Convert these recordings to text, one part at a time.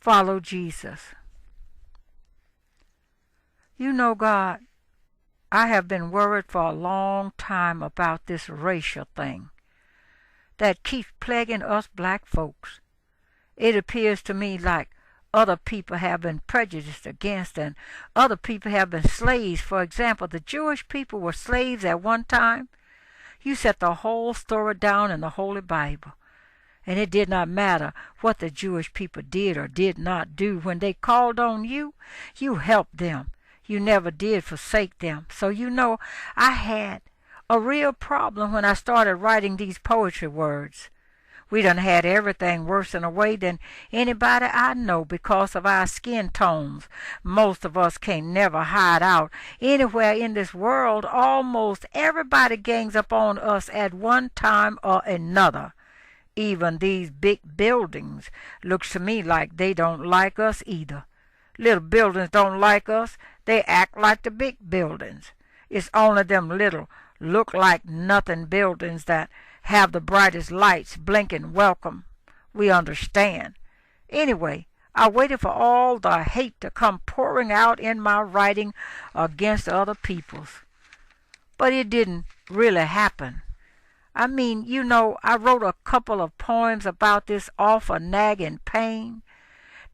Follow Jesus. You know, God, I have been worried for a long time about this racial thing that keeps plaguing us black folks. It appears to me like other people have been prejudiced against and other people have been slaves. For example, the Jewish people were slaves at one time. You set the whole story down in the Holy Bible. And it did not matter what the Jewish people did or did not do. When they called on you, you helped them. You never did forsake them. So you know, I had a real problem when I started writing these poetry words. We done had everything worse in a way than anybody I know because of our skin tones. Most of us can't never hide out. Anywhere in this world, almost everybody gangs up on us at one time or another. Even these big buildings looks to me like they don't like us either. Little buildings don't like us. They act like the big buildings. It's only them little look-like-nothing buildings that have the brightest lights blinking welcome. We understand. Anyway, I waited for all the hate to come pouring out in my writing against other people's. But it didn't really happen. I mean, you know, I wrote a couple of poems about this awful nagging pain.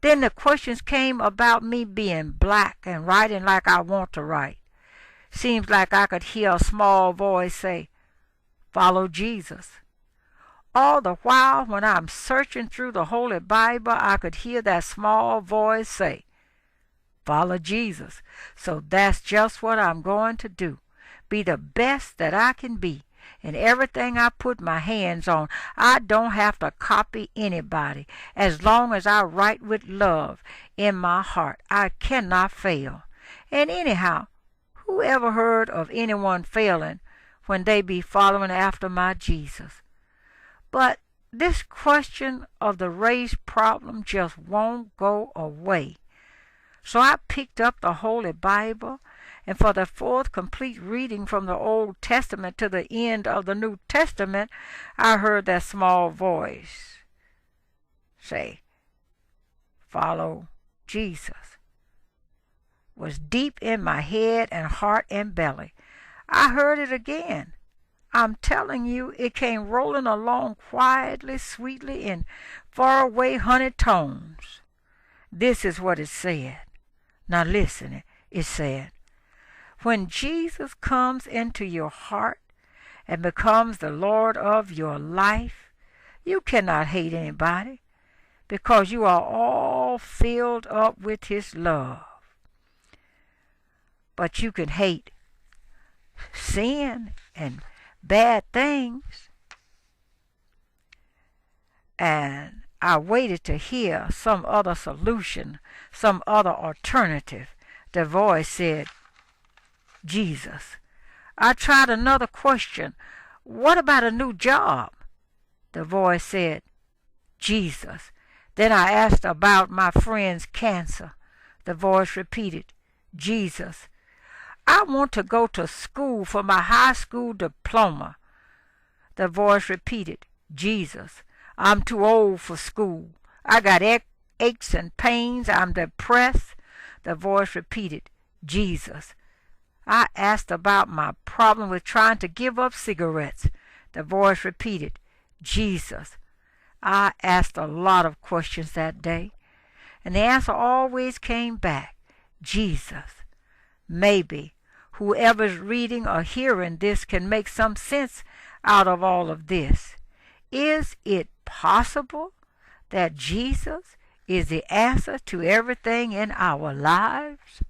Then the questions came about me being black and writing like I want to write. Seems like I could hear a small voice say, "Follow Jesus." All the while when I'm searching through the Holy Bible, I could hear that small voice say, "Follow Jesus." So that's just what I'm going to do. Be the best that I can be. And everything I put my hands on, I don't have to copy anybody. As long as I write with love in my heart, I cannot fail. And anyhow, who ever heard of anyone failing when they be following after my Jesus? But this question of the race problem just won't go away. So I picked up the Holy Bible, and for the fourth complete reading from the Old Testament to the end of the New Testament, I heard that small voice say, "Follow Jesus." It was deep in my head and heart and belly. I heard it again. I'm telling you, it came rolling along quietly, sweetly, in faraway honey tones. This is what it said. Now listen, it said, when Jesus comes into your heart and becomes the Lord of your life, you cannot hate anybody because you are all filled up with His love. But you can hate sin and bad things. And I waited to hear some other solution, some other alternative. The voice said, "Jesus." I tried another question. "What about a new job?" The voice said, "Jesus." Then I asked about my friend's cancer. The voice repeated, "Jesus." I want to go to school for my high school diploma. The voice repeated, "Jesus." I'm too old for school. I got aches and pains. I'm depressed. The voice repeated, "Jesus." I asked about my problem with trying to give up cigarettes. The voice repeated, "Jesus." I asked a lot of questions that day, and the answer always came back, "Jesus." Maybe whoever's reading or hearing this can make some sense out of all of this. Is it possible that Jesus is the answer to everything in our lives?